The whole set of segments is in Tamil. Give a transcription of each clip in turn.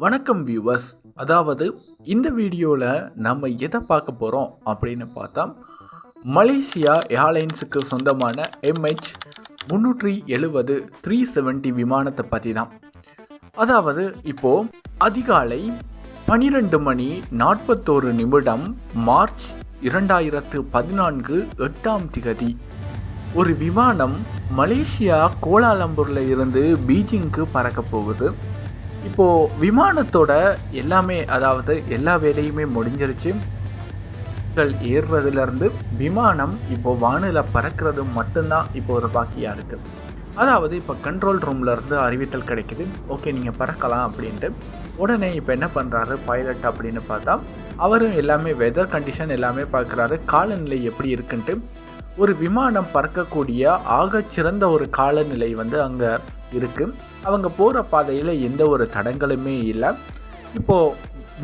வணக்கம் வியூவர்ஸ். அதாவது இந்த வீடியோவில் நம்ம எதை பார்க்க போகிறோம் அப்படின்னு பார்த்தா, மலேசியா ஏர்லைன்ஸுக்கு சொந்தமான MH370 370 விமானத்தை பற்றி தான். அதாவது இப்போது அதிகாலை 12 மணி 41 நிமிடம் மார்ச் 2014 8ஆம் திகதி ஒரு விமானம் மலேசியா கோலாலம்பூரில் இருந்து பீஜிங்க்கு பறக்க போகுது. இப்போது விமானத்தோட எல்லாமே, அதாவது எல்லா வேலையுமே முடிஞ்சிருச்சு. ஏறுறதுலேருந்து விமானம் இப்போது வானில் பறக்கிறது மட்டும்தான் இப்போ ஒரு பாக்கியாக இருக்குது. அதாவது இப்போ கண்ட்ரோல் ரூம்லேருந்து அறிவித்தல் கிடைக்குது, ஓகே நீங்கள் பறக்கலாம் அப்படின்ட்டு. உடனே இப்போ என்ன பண்ணுறாரு பைலட் அப்படின்னு பார்த்தா, அவரும் எல்லாமே வெதர் கண்டிஷன் எல்லாமே பார்க்குறாரு, காலநிலை எப்படி இருக்குன்ட்டு. ஒரு விமானம் பறக்கக்கூடிய ஆகச்சிறந்த ஒரு காலநிலை அங்கே இருக்குது. அவங்க போகிற பாதையில் எந்த ஒரு தடங்களுமே இல்லை. இப்போது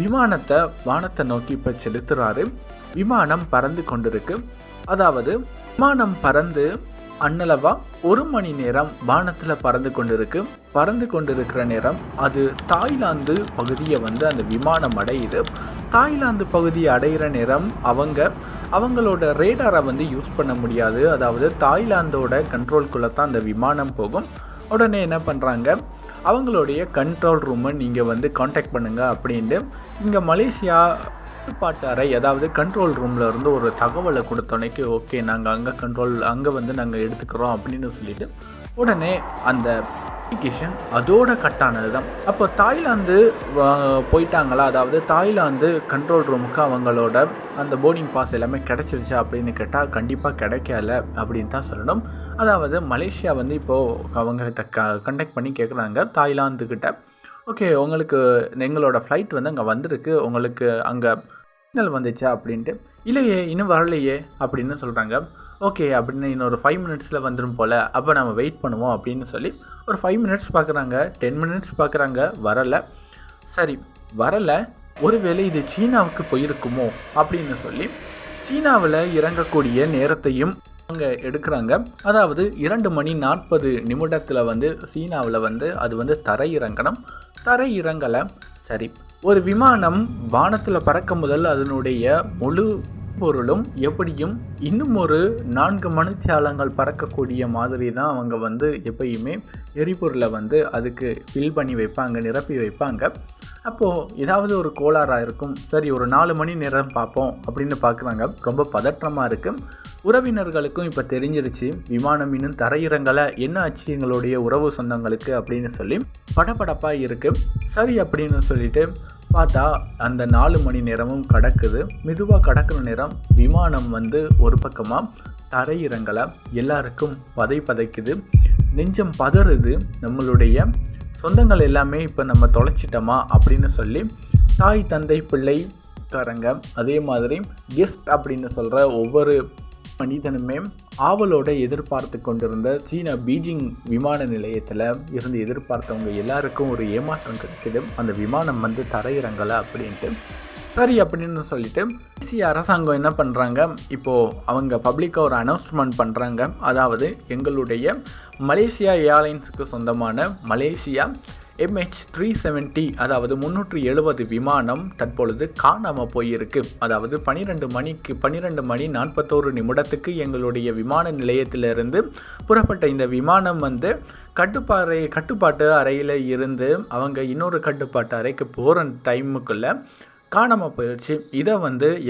விமானத்தை வானத்தை நோக்கி இப்போ செலுத்துகிறாரு. விமானம் பறந்து கொண்டிருக்கு. அதாவது விமானம் பறந்து அன்னளவா 1 மணி நேரம் வானத்தில் பறந்து கொண்டிருக்கிற நேரம் அது தாய்லாந்து பகுதியை அந்த விமானம் அடையுது. தாய்லாந்து பகுதியை அடைகிற நேரம் அவங்களோட ரேடாரை யூஸ் பண்ண முடியாது. அதாவது தாய்லாந்தோட கண்ட்ரோல்குள்ளே தான் அந்த விமானம் போகும். உடனே என்ன பண்ணுறாங்க, அவங்களுடைய கண்ட்ரோல் ரூமை நீங்கள் காண்டாக்ட் பண்ணுங்கள் அப்படின்ட்டு இங்கே மலேசியா கட்டுப்பாட்டு அறை, அதாவது கண்ட்ரோல் ரூமில் இருந்து ஒரு தகவலை கொடுத்தோன்னைக்கு, ஓகே நாங்கள் அங்கே நாங்கள் எடுத்துக்கிறோம் அப்படின்னு சொல்லிட்டு உடனே அந்த அப்ளிகேஷன் அதோட கட்டானது தான். அப்போ தாய்லாந்து போயிட்டாங்களா, அதாவது தாய்லாந்து கண்ட்ரோல் ரூமுக்கு அவங்களோட அந்த போர்டிங் பாஸ் எல்லாமே கிடச்சிருச்சா அப்படின்னு கேட்டால் கண்டிப்பாக கிடைக்கல அப்படின்னு தான் சொல்லணும். அதாவது மலேசியா இப்போது அவங்ககிட்ட கண்டக்ட் பண்ணி கேட்குறாங்க தாய்லாந்துக்கிட்ட, ஓகே உங்களுக்கு எங்களோட ஃப்ளைட் அங்கே வந்திருக்கு, உங்களுக்கு அங்கே சிக்னல் வந்துச்சா அப்படின்ட்டு. இல்லையே இன்னும் வரலையே அப்படின்னு சொல்கிறாங்க. ஓகே அப்படின்னு இன்னொரு 5 மினிட்ஸில் வந்துடும் போல், அப்போ நம்ம வெயிட் பண்ணுவோம் அப்படின்னு சொல்லி ஒரு 5 மினிட்ஸ் பார்க்குறாங்க, 10 மினிட்ஸ் பார்க்குறாங்க, வரலை. சரி வரலை, ஒருவேளை இது சீனாவுக்கு போயிருக்குமோ அப்படின்னு சொல்லி சீனாவில் இறங்கக்கூடிய நேரத்தையும் அங்கே எடுக்கிறாங்க. அதாவது 2 மணி 40 நிமிடத்தில் சீனாவில் அது தரையிறங்கணும். தரையிறங்கலை. சரி, ஒரு விமானம் வானத்தில் பறக்க முதல் அதனுடைய முழு பொருளும் எப்படியும் இன்னும் ஒரு 4 மணித்தியாலங்கள் பறக்கக்கூடிய மாதிரி தான் அவங்க எப்பயுமே எரிபொருளை அதுக்கு ஃபில் பண்ணி வைப்பாங்க, நிரப்பி வைப்பாங்க. அப்போது ஏதாவது ஒரு கோளாறாக இருக்கும். சரி ஒரு 4 மணி நேரம் பார்ப்போம் அப்படின்னு பார்க்குறாங்க. ரொம்ப பதற்றமாக இருக்குது. உறவினர்களுக்கும் இப்போ தெரிஞ்சிருச்சு விமானம் இன்னும் தரையிறங்கலை, என்ன ஆச்சு எங்களுடைய உறவு சொந்தங்களுக்கு அப்படின்னு சொல்லி படபடப்பாக இருக்குது. சரி அப்படின்னு சொல்லிட்டு பார்த்தா அந்த 4 மணி நேரமும் கடக்குது. மெதுவாக கடக்கிற நேரம் விமானம் ஒரு பக்கமாக தரையிறங்கலை. எல்லாருக்கும் பதைக்குது, நெஞ்சம் பதறுது. நம்மளுடைய சொந்தங்கள் எல்லாமே இப்போ நம்ம தொலைச்சிட்டோமா அப்படின்னு சொல்லி தாய் தந்தை பிள்ளைக்காரங்க, அதே மாதிரி கெஸ்ட் அப்படின்னு சொல்கிற ஒவ்வொரு மனிதனுமே ஆவலோடு எதிர்பார்த்து கொண்டிருந்த சீனா பீஜிங் விமான நிலையத்தில் இருந்து எதிர்பார்த்தவங்க எல்லாருக்கும் ஒரு ஏமாற்றம் கிடைக்குது. அந்த விமானம் தரையிறங்கலை அப்படின்ட்டு. சரி அப்படின்னு சொல்லிட்டு மலேசிய அரசாங்கம் என்ன பண்ணுறாங்க, இப்போது அவங்க பப்ளிக்காக ஒரு அனௌன்ஸ்மெண்ட் பண்ணுறாங்க. அதாவது எங்களுடைய மலேசியா ஏர்லைன்ஸுக்கு சொந்தமான மலேசியா MH370 அதாவது 370 விமானம் தற்பொழுது காணாமல் போயிருக்கு. அதாவது 12 மணி 41 நிமிடத்துக்கு எங்களுடைய விமான நிலையத்திலிருந்து புறப்பட்ட இந்த விமானம் கட்டுப்பாட்டு அறையில் இருந்து அவங்க இன்னொரு கட்டுப்பாட்டு அறைக்கு போகிற டைமுக்குள்ளே காணாமல் போயிடுச்சு. இதை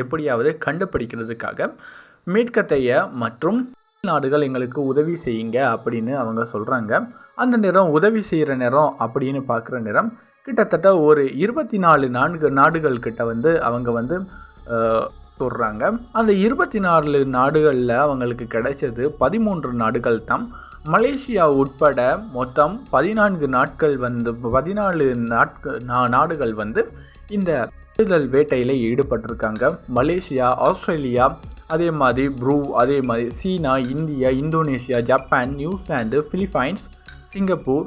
எப்படியாவது கண்டுபிடிக்கிறதுக்காக மேற்கத்தைய மற்றும் நாடுகள் எங்களுக்கு உதவி செய்யுங்க அப்படின்னு அவங்க சொல்கிறாங்க. அந்த நேரம் உதவி செய்கிற நேரம் அப்படின்னு பார்க்குற நேரம் கிட்டத்தட்ட ஒரு 24 நாடுகள் கிட்ட அவங்க சொல்கிறாங்க. அந்த 24 நாடுகளில் அவங்களுக்கு கிடைச்சது 13 நாடுகள் தான். மலேசியா உட்பட மொத்தம் 14 நாடுகள் இந்த தேடுதல் வேட்டையில் ஈடுபட்டிருக்காங்க. மலேசியா, ஆஸ்திரேலியா, அதே மாதிரி அதே மாதிரி China, India, Indonesia, Japan, New Zealand, Philippines, Singapore,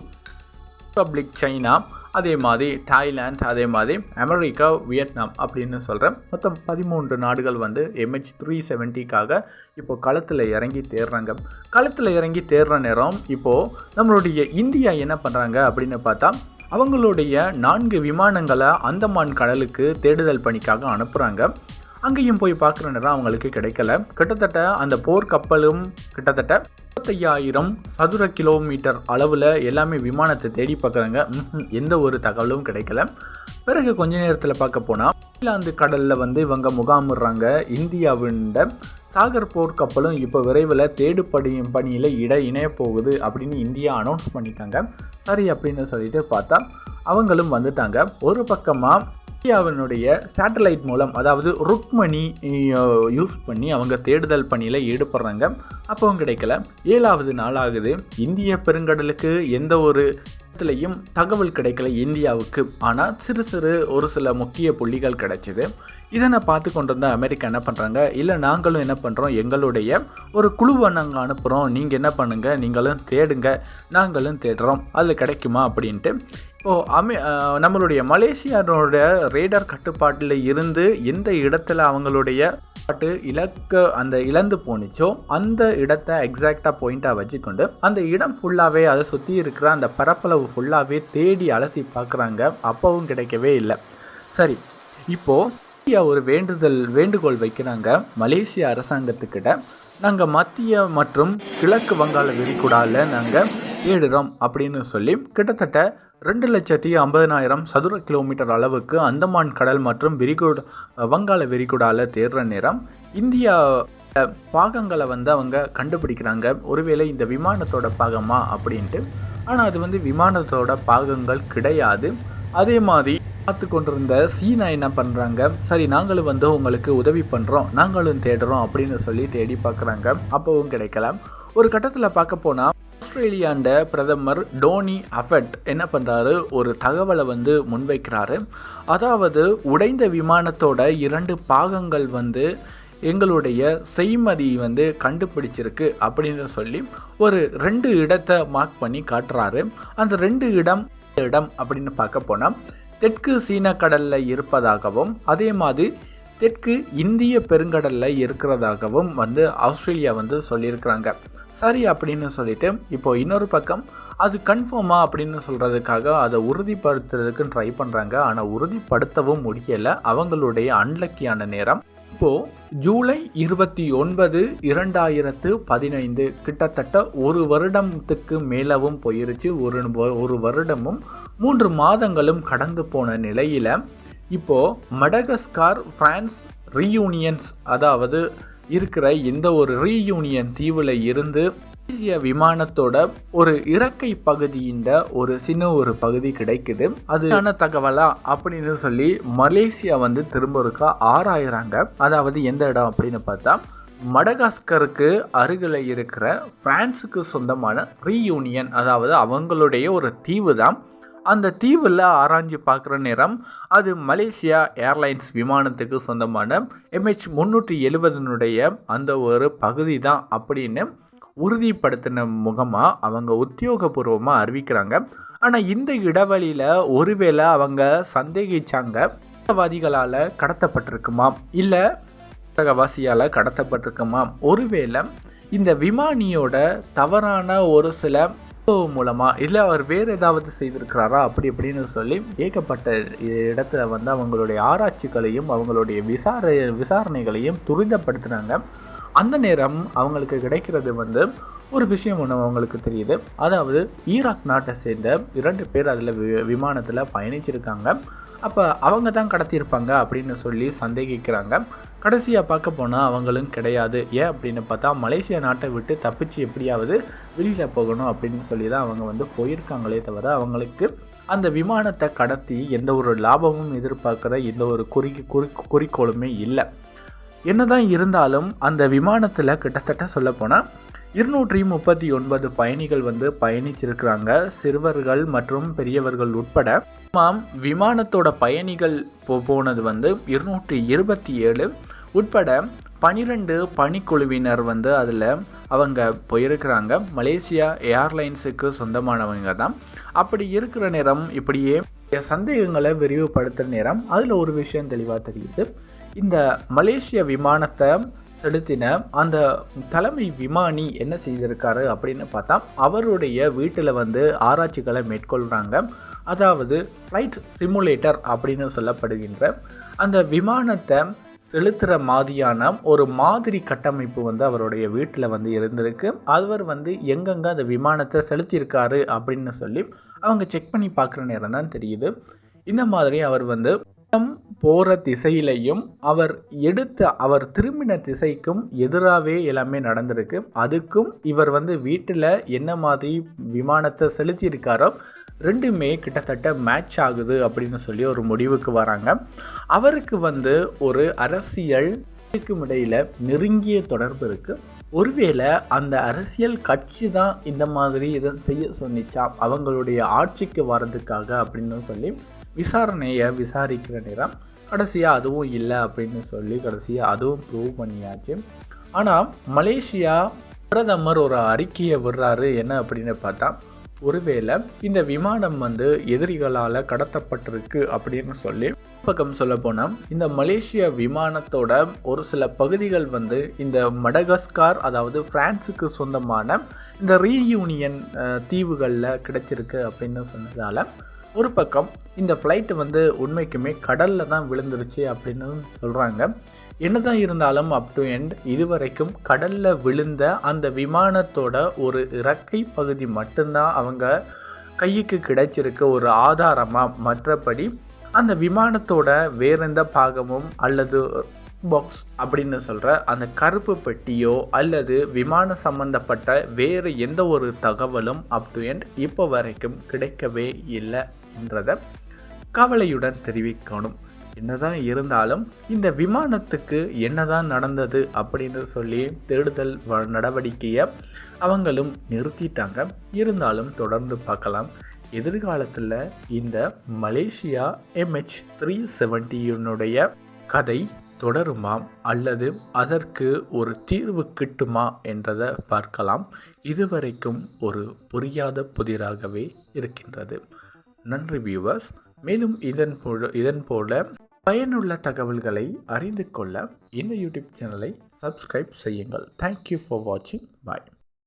republic China, அதே மாதிரி தாய்லாந்து, அதே மாதிரி அமெரிக்கா, வியட்நாம் அப்படின்னு சொல்கிறேன். மொத்தம் 13 நாடுகள் MH370க்காக இப்போது களத்தில் இறங்கி தேடுற நேரம் இப்போது நம்மளுடைய இந்தியா என்ன பண்ணுறாங்க அப்படின்னு பார்த்தா, அவங்களுடைய 4 விமானங்களை அந்தமான் கடலுக்கு தேடுதல் பணிக்காக அனுப்புகிறாங்க. அங்கேயும் போய் பார்க்குற நேரம் அவங்களுக்கு கிடைக்கல. கிட்டத்தட்ட அந்த போர்க்கப்பலும் கிட்டத்தட்ட 25,000 சதுர கிலோமீட்டர் அளவில் எல்லாமே விமானத்தை தேடி பார்க்குறாங்க. எந்த ஒரு தகவலும் கிடைக்கல. பிறகு கொஞ்ச நேரத்தில் பார்க்க போனால் இங்கிலாந்து கடலில் இவங்க முகாமிடுறாங்க. இந்தியாவின் சாகர் போர்க்கப்பலும் இப்போ விரைவில் பணியில் இணைய போகுது அப்படின்னு இந்தியா அனௌன்ஸ் பண்ணிட்டாங்க. சரி அப்படின்னு சொல்லிட்டு பார்த்தா அவங்களும் வந்துட்டாங்க. ஒரு பக்கமாக இந்தியாவினுடைய சேட்டலைட் மூலம், அதாவது ருக்மணி யூஸ் பண்ணி அவங்க தேடுதல் பணியில் ஈடுபடுறாங்க. அப்பவும் கிடைக்கல. 7வது நாள் ஆகுது. இந்திய பெருங்கடலுக்கு எந்த ஒரு இடத்துலையும் தகவல் கிடைக்கல இந்தியாவுக்கு. ஆனால் ஒரு சில முக்கிய புள்ளிகள் கிடைச்சிது. இதனை பார்த்து கொண்டு வந்தால் அமெரிக்கா என்ன பண்ணுறாங்க, இல்லை நாங்களும் என்ன பண்ணுறோம், எங்களுடைய ஒரு குழுவை நாங்கள் அனுப்புகிறோம், நீங்கள் என்ன பண்ணுங்கள், நீங்களும் தேடுங்க, நாங்களும் தேடுறோம், அதில் கிடைக்குமா அப்படின்ட்டு. இப்போது நம்மளுடைய மலேசியாவோட ரேடார் கட்டுப்பாட்டில் இருந்து எந்த இடத்துல அவங்களுடைய இழந்து போனிச்சோ அந்த இடத்த எக்ஸாக்டாக பாயிண்ட்டாக வச்சுக்கொண்டு அந்த இடம் ஃபுல்லாகவே அதை சுற்றி இருக்கிற அந்த பரப்பளவு ஃபுல்லாகவே தேடி அலசி பார்க்குறாங்க. அப்பவும் கிடைக்கவே இல்லை. சரி, இப்போது ஒரு வேண்டுகோள் வைக்கிறாங்க மலேசிய அரசாங்கத்துக்கிட்ட. நாங்கள் மத்திய மற்றும் கிழக்கு வங்காள விரிகுடாவில் நாங்கள் தேடுறோம் அப்படின்னு சொல்லி கிட்டத்தட்ட 2,50,000 சதுர கிலோமீட்டர் அளவுக்கு அந்தமான் கடல் மற்றும் வங்காள விரிகுடாவில் தேடுற நேரம் இந்தியா பாகங்களை அவங்க கண்டுபிடிக்கிறாங்க. ஒருவேளை இந்த விமானத்தோட பாகமா அப்படின்ட்டு. ஆனால் அது விமானத்தோட பாகங்கள் கிடையாது. அதே மாதிரி பார்த்து கொண்டிருந்த சீனா என்ன பண்ணுறாங்க, சரி நாங்களும் உங்களுக்கு உதவி பண்ணுறோம், நாங்களும் தேடுறோம் அப்படின்னு சொல்லி தேடி பார்க்குறாங்க. அப்பவும் கிடைக்கல. ஒரு கட்டத்தில் பார்க்க போனால் ஆஸ்திரேலியாண்ட பிரதமர் டோனி அஃபட் என்ன பண்ணுறாரு, ஒரு தகவலை முன்வைக்கிறாரு. அதாவது உடைந்த விமானத்தோட 2 பாகங்கள் எங்களுடைய செய்மதி கண்டுபிடிச்சிருக்கு அப்படின்னு சொல்லி ஒரு 2 இடத்தை மார்க் பண்ணி காட்டுறாரு. அந்த 2 இடம் அப்படின்னு பார்க்க போனால் தெற்கு சீன கடலில் இருப்பதாகவும் அதே மாதிரி தெற்கு இந்திய பெருங்கடலில் இருக்கிறதாகவும் ஆஸ்திரேலியா சொல்லியிருக்கிறாங்க. சரி அப்படின்னு சொல்லிட்டு இப்போ இன்னொரு பக்கம் அது கன்ஃபார்மா அப்படின்னு சொல்கிறதுக்காக அதை உறுதிப்படுத்துறதுக்கு ட்ரை பண்ணுறாங்க. ஆனால் உறுதிப்படுத்தவும் முடியலை. அவங்களுடைய அன்லக்கியான நேரம் இப்போது ஜூலை 29, 2015 கிட்டத்தட்ட 1 வருடத்துக்கு மேலவும் போயிருச்சு. ஒரு வருடமும் 3 மாதங்களும் கடந்து போன நிலையில் இப்போது மடகஸ்கார் பிரான்ஸ் ரீயூனியன்ஸ், அதாவது இருக்கிற இந்த ஒரு ரீயூனியன் தீவில் இருந்து மலேசிய விமானத்தோட ஒரு இறக்கை பகுதியின் ஒரு பகுதி கிடைக்குது. அதுக்கான தகவலா அப்படின்னு சொல்லி மலேசியா திரும்ப ஒருக்கா ஆராயிறாங்க. அதாவது எந்த இடம் அப்படின்னு பார்த்தா மடகாஸ்கருக்கு அருகில் இருக்கிற பிரான்ஸுக்கு சொந்தமான ரீயூனியன், அதாவது அவங்களுடைய ஒரு தீவு தான். அந்த தீவில் ஆராய்ஞ்சு பார்க்குற நேரம் அது மலேசியா ஏர்லைன்ஸ் விமானத்துக்கு சொந்தமான MH370 அந்த ஒரு பகுதி தான் அப்படின்னு உறுதிப்படுத்தின முகமாக அவங்க உத்தியோகபூர்வமாக அறிவிக்கிறாங்க. ஆனால் இந்த இடைவெளியில் ஒருவேளை அவங்க சந்தேகிச்சாங்க வாதிகளால் கடத்தப்பட்டிருக்குமா, இல்லை வாசியால் கடத்தப்பட்டிருக்குமா, ஒருவேளை இந்த விமானியோட தவறான ஒரு சில மூலமா இல்லை அவர் வேறு ஏதாவது செய்திருக்கிறாரா அப்படின்னு சொல்லி ஏகப்பட்ட இடத்துல அவங்களுடைய ஆராய்ச்சிகளையும் அவங்களுடைய விசாரணைகளையும் துரிதப்படுத்துனாங்க. அந்த நேரம் அவங்களுக்கு கிடைக்கிறது ஒரு விஷயம் ஒன்று அவங்களுக்கு தெரியுது. அதாவது ஈராக் நாட்டை சேர்ந்த 2 பேர் அதில் விமானத்தில் பயணிச்சிருக்காங்க. அப்போ அவங்க தான் கடத்தியிருப்பாங்க அப்படின்னு சொல்லி சந்தேகிக்கிறாங்க. கடைசியாக பார்க்க போனால் அவங்களும் கிடையாது. ஏன் அப்படின்னு பார்த்தா மலேசியா நாட்டை விட்டு தப்பிச்சு எப்படியாவது வெளியில் போகணும் அப்படின்னு சொல்லி தான் அவங்க போயிருக்காங்களே தவிர அவங்களுக்கு அந்த விமானத்தை கடத்தி எந்த ஒரு லாபமும் எதிர்பார்க்குற எந்த ஒரு குறிக்கோளுமே இல்லை. என்னதான் இருந்தாலும் அந்த விமானத்தில் கிட்டத்தட்ட சொல்லப்போனால் 239 பயணிகள் பயணிச்சிருக்கிறாங்க, சிறுவர்கள் மற்றும் பெரியவர்கள் உட்பட. விமானத்தோட பயணிகள் போனது 227 உட்பட 12 பணிக்குழுவினர் அதில் அவங்க போயிருக்கிறாங்க. மலேசியா ஏர்லைன்ஸுக்கு சொந்தமானவங்க தான். அப்படி இருக்கிற நேரம் இப்படியே சந்தேகங்களை விரிவுபடுத்துகிற நேரம் அதில் ஒரு விஷயம் தெளிவாக தெரியுது. இந்த மலேசிய விமானத்தை செலுத்தின அந்த தலைமை விமானி என்ன செய்திருக்காரு அப்படின்னு பார்த்தா, அவருடைய வீட்டில் வந்து ஆராய்ச்சிகளை மேற்கொள்கிறாங்க. அதாவது ஃப்ளைட் சிமுலேட்டர் அப்படின்னு சொல்லப்படுகின்ற அந்த விமானத்தை செலுத்துகிற மாதிரியான ஒரு மாதிரி கட்டமைப்பு வந்து அவருடைய வீட்டில் வந்து இருந்திருக்கு. அவர் வந்து எங்கெங்கே அந்த விமானத்தை செலுத்தியிருக்காரு அப்படின்னு சொல்லி அவங்க செக் பண்ணி பார்க்குற நேரம் தான் தெரியுது. இந்த மாதிரி அவர் வந்து போகிற திசையிலையும் அவர் திரும்பின திசைக்கும் எதிராகவே எல்லாமே நடந்திருக்கு. அதுக்கும் இவர் வந்து வீட்டில் என்ன மாதிரி விமானத்தை செலுத்தியிருக்காரோ ரெண்டுமே கிட்டத்தட்ட மேட்ச் ஆகுது அப்படின்னு சொல்லி ஒரு முடிவுக்கு வராங்க. அவருக்கு வந்து ஒரு அரசியலுக்கும் இடையில் நெருங்கிய தொடர்பு இருக்குது. ஒருவேளை அந்த அரசியல் கட்சி தான் இந்த மாதிரி இதை செய்ய சொன்னிச்சா அவங்களுடைய ஆட்சிக்கு வர்றதுக்காக அப்படின்னு சொல்லி விசாரணையை விசாரிக்கிற நேரம் கடைசியாக அதுவும் இல்லை அப்படின்னு சொல்லி கடைசியாக அதுவும் ப்ரூவ் பண்ணியாச்சு. ஆனால் மலேசியா பிரதமர் ஒரு அறிக்கையை விடுறாரு. என்ன அப்படின்னு பார்த்தா, ஒருவேளை இந்த விமானம் வந்து எதிரிகளால் கடத்தப்பட்டிருக்கு அப்படின்னு சொல்லி பக்கம் சொல்ல போனால் இந்த மலேசிய விமானத்தோட ஒரு சில பகுதிகள் வந்து இந்த மடகாஸ்கார், அதாவது பிரான்ஸுக்கு சொந்தமான இந்த ரீயூனியன் தீவுகளில் கிடைச்சிருக்கு அப்படின்னு சொன்னதால் ஒரு பக்கம் இந்த ஃப்ளைட்டு வந்து உண்மைக்குமே கடலில் தான் விழுந்துருச்சு அப்படின்னு சொல்கிறாங்க. என்னதான் இருந்தாலும் அப் டு எண்ட் இதுவரைக்கும் கடலில் விழுந்த அந்த விமானத்தோட ஒரு இறக்கை பகுதி மட்டும்தான் அவங்க கைக்கு கிடைச்சிருக்க ஒரு ஆதாரமாக. மற்றபடி அந்த விமானத்தோட வேற எந்த பாகமும் அல்லது பாக்ஸ் அப்படின்னு சொல்கிற அந்த கருப்பு பெட்டியோ அல்லது விமான சம்பந்தப்பட்ட வேறு எந்த ஒரு தகவலும் அப் டு எண்ட் இப்போ வரைக்கும் கிடைக்கவே இல்லை என்றதை கவலையுடன் தெரிவிக்கணும். என்னதான் இருந்தாலும் இந்த விமானத்துக்கு என்னதான் நடந்தது அப்படின்னு சொல்லி தேடுதல் நடவடிக்கையை அவங்களும் நிறுத்திட்டாங்க. இருந்தாலும் தொடர்ந்து பார்க்கலாம். எதிர்காலத்தில் இந்த மலேசியா MH370 கதை தொடருமா அல்லது அதற்கு ஒரு தீர்வு கிட்டுமா என்றதை பார்க்கலாம். இதுவரைக்கும் ஒரு புரியாத புதிராகவே இருக்கின்றது. நன்றி வியூவர்ஸ். மேலும் இதன் போல பயனுள்ள தகவல்களை அறிந்து கொள்ள இந்த யூடியூப் சேனலை சப்ஸ்கிரைப் செய்யுங்கள். தேங்க்யூ ஃபார் வாட்சிங். பாய்.